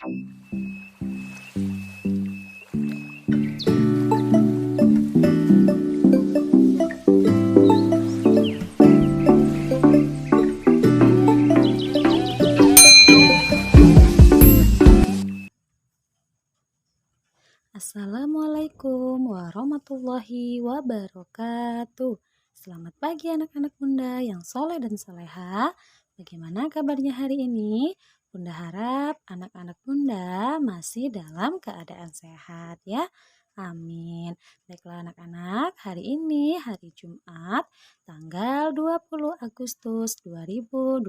Assalamualaikum warahmatullahi wabarakatuh. Selamat pagi anak-anak Bunda yang soleh dan soleha. Bagaimana kabarnya hari ini? Bunda harap anak-anak Bunda masih dalam keadaan sehat ya. Amin. Baiklah anak-anak, hari ini hari Jumat tanggal 20 Agustus 2021.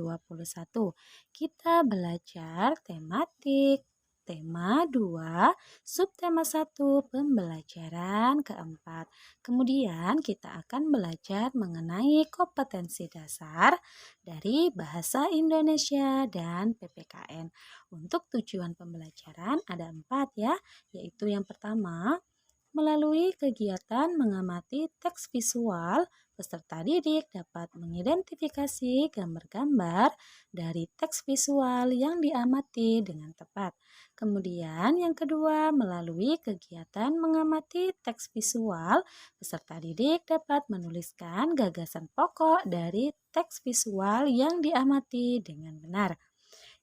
Kita belajar tematik tema 2, subtema 1, pembelajaran keempat. Kemudian kita akan belajar mengenai kompetensi dasar dari Bahasa Indonesia dan PPKN. Untuk tujuan pembelajaran ada 4 ya, yaitu yang pertama, melalui kegiatan mengamati teks visual, peserta didik dapat mengidentifikasi gambar-gambar dari teks visual yang diamati dengan tepat. Kemudian yang kedua, melalui kegiatan mengamati teks visual, peserta didik dapat menuliskan gagasan pokok dari teks visual yang diamati dengan benar.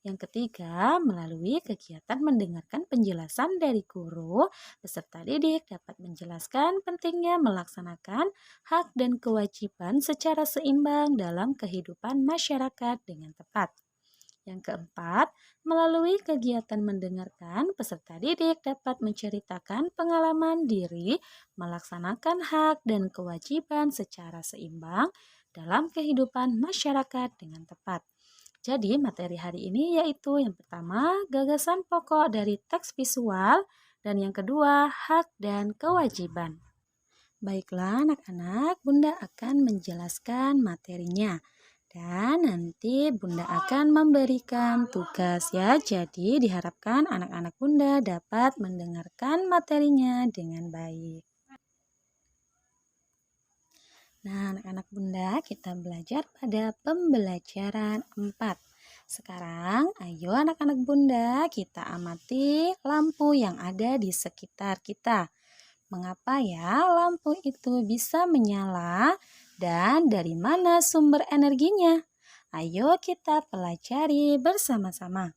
Yang ketiga, melalui kegiatan mendengarkan penjelasan dari guru, peserta didik dapat menjelaskan pentingnya melaksanakan hak dan kewajiban secara seimbang dalam kehidupan masyarakat dengan tepat. Yang keempat, melalui kegiatan mendengarkan, peserta didik dapat menceritakan pengalaman diri melaksanakan hak dan kewajiban secara seimbang dalam kehidupan masyarakat dengan tepat. Jadi materi hari ini yaitu yang pertama, gagasan pokok dari teks visual, dan yang kedua, hak dan kewajiban. Baiklah anak-anak, Bunda akan menjelaskan materinya. Dan nanti Bunda akan memberikan tugas ya. Jadi diharapkan anak-anak Bunda dapat mendengarkan materinya dengan baik. Nah, anak-anak Bunda, kita belajar pada pembelajaran 4. Sekarang, ayo anak-anak Bunda, kita amati lampu yang ada di sekitar kita. Mengapa ya lampu itu bisa menyala dan dari mana sumber energinya? Ayo kita pelajari bersama-sama.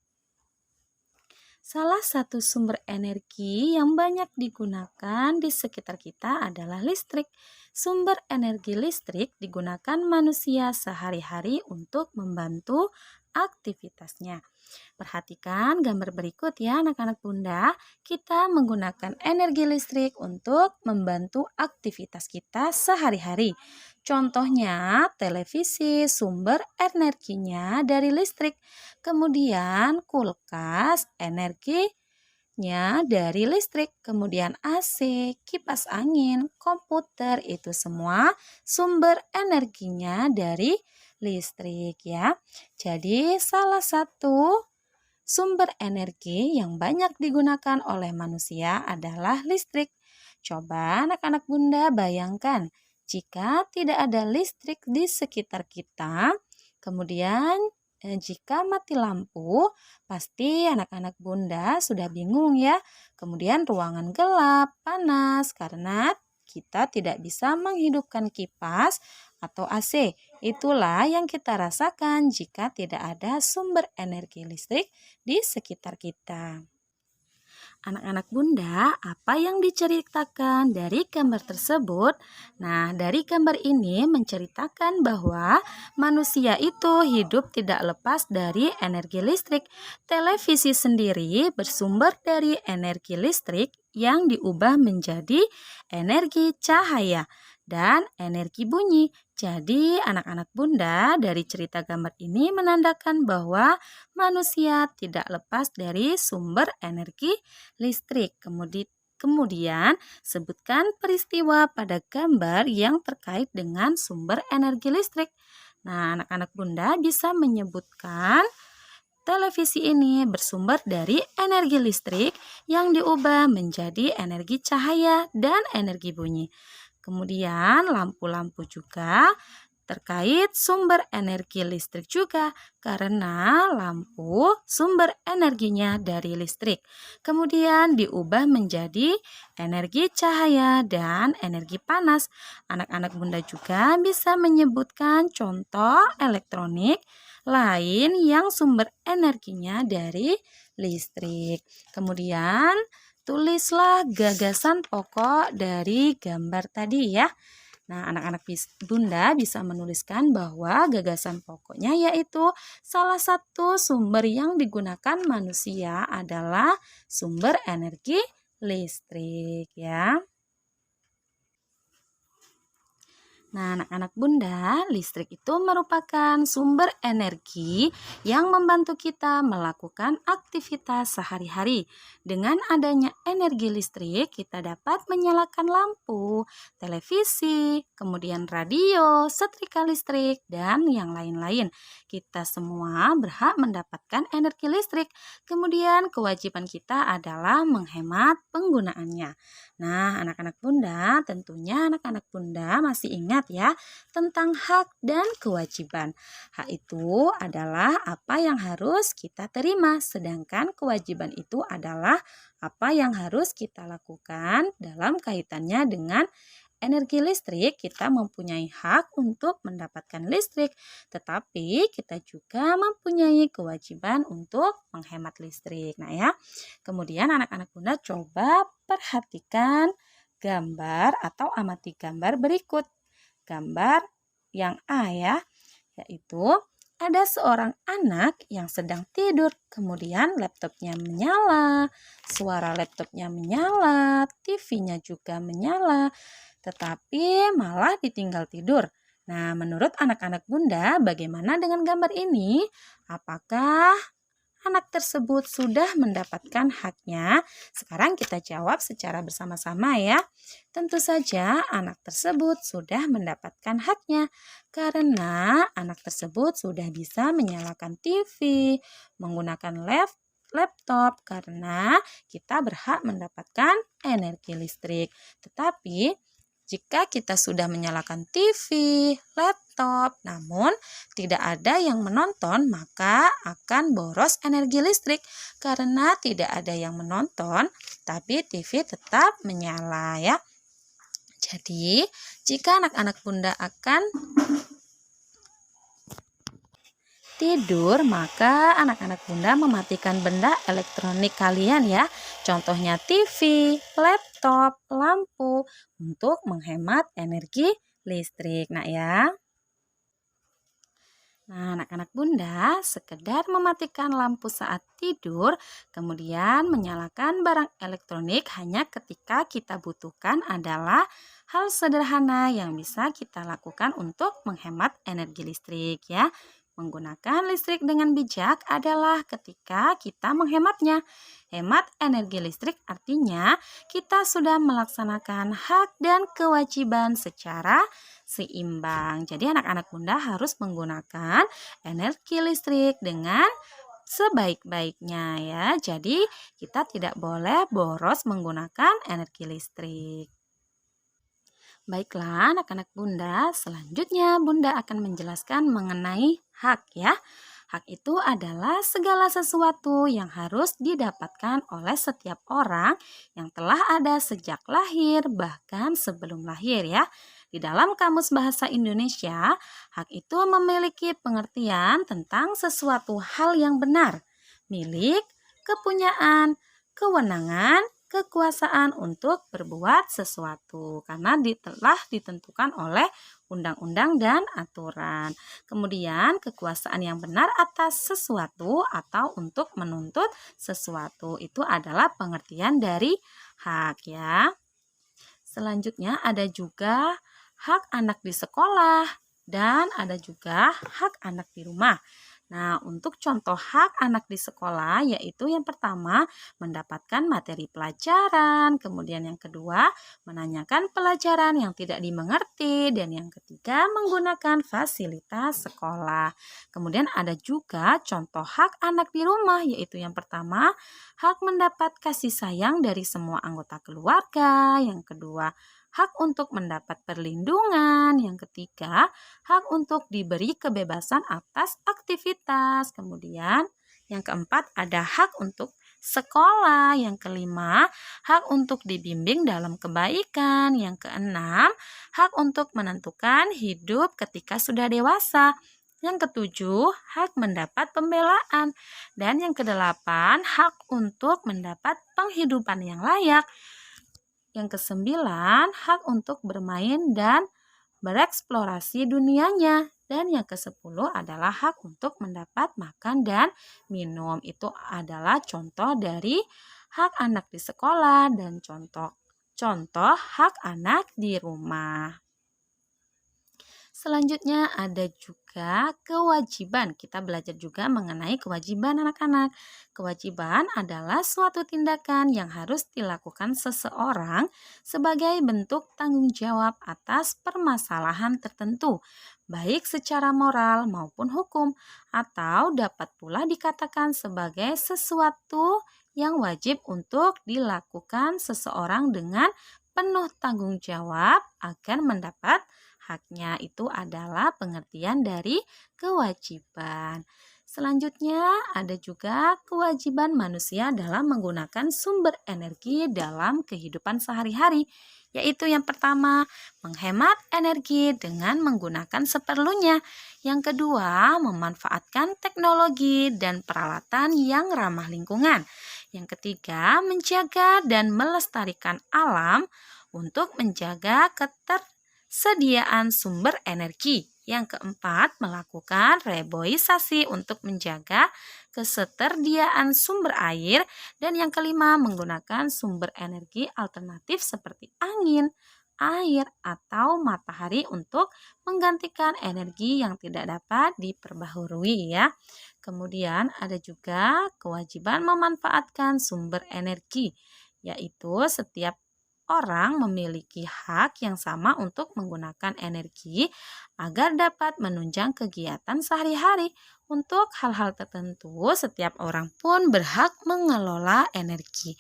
Salah satu sumber energi yang banyak digunakan di sekitar kita adalah listrik. Sumber energi listrik digunakan manusia sehari-hari untuk membantu aktivitasnya. Perhatikan gambar berikut ya anak-anak Bunda. Kita menggunakan energi listrik untuk membantu aktivitas kita sehari-hari. Contohnya televisi sumber energinya dari listrik. Kemudian kulkas energinya dari listrik. Kemudian AC, kipas angin, komputer itu semua sumber energinya dari listrik ya. Jadi salah satu sumber energi yang banyak digunakan oleh manusia adalah listrik. Coba anak-anak Bunda bayangkan, jika tidak ada listrik di sekitar kita, kemudian jika mati lampu, pasti anak-anak Bunda sudah bingung ya. Kemudian ruangan gelap, panas karena kita tidak bisa menghidupkan kipas atau AC. Itulah yang kita rasakan jika tidak ada sumber energi listrik di sekitar kita. Anak-anak Bunda, apa yang diceritakan dari gambar tersebut? Nah, dari gambar ini menceritakan bahwa manusia itu hidup tidak lepas dari energi listrik. Televisi sendiri bersumber dari energi listrik yang diubah menjadi energi cahaya dan energi bunyi. Jadi anak-anak Bunda dari cerita gambar ini menandakan bahwa manusia tidak lepas dari sumber energi listrik. Kemudian sebutkan peristiwa pada gambar yang terkait dengan sumber energi listrik. Nah, anak-anak Bunda bisa menyebutkan televisi ini bersumber dari energi listrik yang diubah menjadi energi cahaya dan energi bunyi. Kemudian lampu-lampu juga terkait sumber energi listrik juga, karena lampu sumber energinya dari listrik. Kemudian diubah menjadi energi cahaya dan energi panas. Anak-anak Bunda juga bisa menyebutkan contoh elektronik lain yang sumber energinya dari listrik. Kemudian tulislah gagasan pokok dari gambar tadi ya. Nah, anak-anak Bunda bisa menuliskan bahwa gagasan pokoknya yaitu salah satu sumber yang digunakan manusia adalah sumber energi listrik ya. Nah, anak-anak Bunda, listrik itu merupakan sumber energi yang membantu kita melakukan aktivitas sehari-hari. Dengan adanya energi listrik, kita dapat menyalakan lampu, televisi, kemudian radio, setrika listrik, dan yang lain-lain. Kita semua berhak mendapatkan energi listrik. Kemudian kewajiban kita adalah menghemat penggunaannya. Nah, anak-anak Bunda, tentunya anak-anak Bunda masih ingat ya tentang hak dan kewajiban. Hak itu adalah apa yang harus kita terima, sedangkan kewajiban itu adalah apa yang harus kita lakukan dalam kaitannya dengan energi listrik. Kita mempunyai hak untuk mendapatkan listrik, tetapi kita juga mempunyai kewajiban untuk menghemat listrik. Nah ya, kemudian anak-anak Bunda coba perhatikan gambar atau amati gambar berikut. Gambar yang A ya, yaitu ada seorang anak yang sedang tidur, kemudian laptopnya menyala, suara laptopnya menyala, TV-nya juga menyala, tetapi malah ditinggal tidur. Nah, menurut anak-anak Bunda, bagaimana dengan gambar ini? Apakah anak tersebut sudah mendapatkan haknya? Sekarang kita jawab secara bersama-sama ya. Tentu saja anak tersebut sudah mendapatkan haknya karena anak tersebut sudah bisa menyalakan TV, menggunakan laptop karena kita berhak mendapatkan energi listrik. Tetapi jika kita sudah menyalakan TV, laptop, namun tidak ada yang menonton, maka akan boros energi listrik karena tidak ada yang menonton, tapi TV tetap menyala ya. Jadi, jika anak-anak Bunda akan tidur, maka anak-anak Bunda mematikan benda elektronik kalian ya. Contohnya TV, laptop, lampu untuk menghemat energi listrik. Nah ya. Nah, anak-anak Bunda sekedar mematikan lampu saat tidur, kemudian menyalakan barang elektronik hanya ketika kita butuhkan adalah hal sederhana yang bisa kita lakukan untuk menghemat energi listrik ya. Menggunakan listrik dengan bijak adalah ketika kita menghematnya. Hemat energi listrik artinya kita sudah melaksanakan hak dan kewajiban secara seimbang. Jadi anak-anak Bunda harus menggunakan energi listrik dengan sebaik-baiknya ya. Jadi kita tidak boleh boros menggunakan energi listrik. Baiklah anak-anak Bunda, selanjutnya Bunda akan menjelaskan mengenai hak ya. Hak itu adalah segala sesuatu yang harus didapatkan oleh setiap orang yang telah ada sejak lahir bahkan sebelum lahir ya. Di dalam Kamus Bahasa Indonesia, hak itu memiliki pengertian tentang sesuatu hal yang benar, milik, kepunyaan, kewenangan, kekuasaan untuk berbuat sesuatu karena telah ditentukan oleh undang-undang dan aturan. Kemudian kekuasaan yang benar atas sesuatu atau untuk menuntut sesuatu itu adalah pengertian dari hak ya. Selanjutnya ada juga hak anak di sekolah dan ada juga hak anak di rumah. Nah, untuk contoh hak anak di sekolah yaitu yang pertama mendapatkan materi pelajaran, kemudian yang kedua menanyakan pelajaran yang tidak dimengerti, dan yang ketiga menggunakan fasilitas sekolah. Kemudian ada juga contoh hak anak di rumah yaitu yang pertama hak mendapat kasih sayang dari semua anggota keluarga, yang kedua hak untuk mendapat perlindungan. Yang ketiga, hak untuk diberi kebebasan atas aktivitas. Kemudian, yang keempat ada hak untuk sekolah. Yang kelima, hak untuk dibimbing dalam kebaikan. Yang keenam, hak untuk menentukan hidup ketika sudah dewasa. Yang ketujuh, hak mendapat pembelaan. Dan yang kedelapan, hak untuk mendapat penghidupan yang layak. Yang kesembilan, hak untuk bermain dan bereksplorasi dunianya. Dan yang kesepuluh adalah hak untuk mendapat makan dan minum. Itu adalah contoh dari hak anak di sekolah dan contoh hak anak di rumah. Selanjutnya ada juga kewajiban. Kita belajar juga mengenai kewajiban anak-anak. Kewajiban adalah suatu tindakan yang harus dilakukan seseorang sebagai bentuk tanggung jawab atas permasalahan tertentu, baik secara moral maupun hukum, atau dapat pula dikatakan sebagai sesuatu yang wajib untuk dilakukan seseorang dengan penuh tanggung jawab agar mendapat haknya. Itu adalah pengertian dari kewajiban. Selanjutnya ada juga kewajiban manusia dalam menggunakan sumber energi dalam kehidupan sehari-hari, yaitu yang pertama, menghemat energi dengan menggunakan seperlunya. Yang kedua, memanfaatkan teknologi dan peralatan yang ramah lingkungan. Yang ketiga, menjaga dan melestarikan alam untuk menjaga ketersediaan sumber energi. Yang keempat, melakukan reboisasi untuk menjaga ketersediaan sumber air. Dan yang kelima, menggunakan sumber energi alternatif seperti angin, air, atau matahari untuk menggantikan energi yang tidak dapat diperbaharui ya. Kemudian ada juga kewajiban memanfaatkan sumber energi, yaitu setiap orang memiliki hak yang sama untuk menggunakan energi agar dapat menunjang kegiatan sehari-hari. Untuk hal-hal tertentu, setiap orang pun berhak mengelola energi.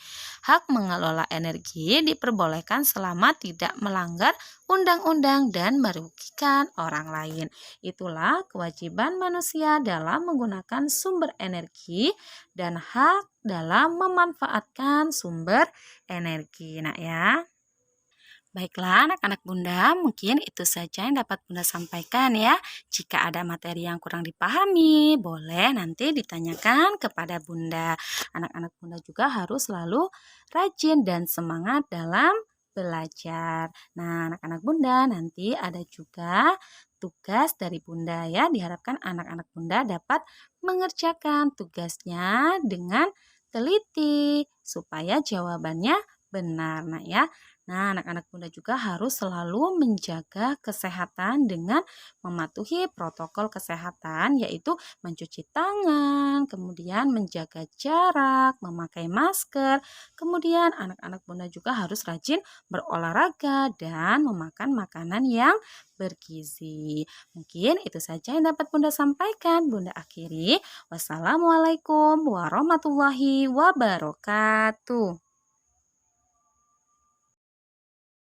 Hak mengelola energi diperbolehkan selama tidak melanggar undang-undang dan merugikan orang lain. Itulah kewajiban manusia dalam menggunakan sumber energi dan hak dalam memanfaatkan sumber energi. Nah ya. Baiklah anak-anak Bunda, mungkin itu saja yang dapat Bunda sampaikan ya. Jika ada materi yang kurang dipahami, boleh nanti ditanyakan kepada Bunda. Anak-anak Bunda juga harus selalu rajin dan semangat dalam belajar. Nah, anak-anak Bunda nanti ada juga tugas dari Bunda ya. Diharapkan anak-anak Bunda dapat mengerjakan tugasnya dengan teliti supaya jawabannya benar. Nah ya. Nah, anak-anak Bunda juga harus selalu menjaga kesehatan dengan mematuhi protokol kesehatan, yaitu mencuci tangan, kemudian menjaga jarak, memakai masker. Kemudian anak-anak Bunda juga harus rajin berolahraga dan memakan makanan yang bergizi. Mungkin itu saja yang dapat Bunda sampaikan. Bunda akhiri. Wassalamualaikum warahmatullahi wabarakatuh.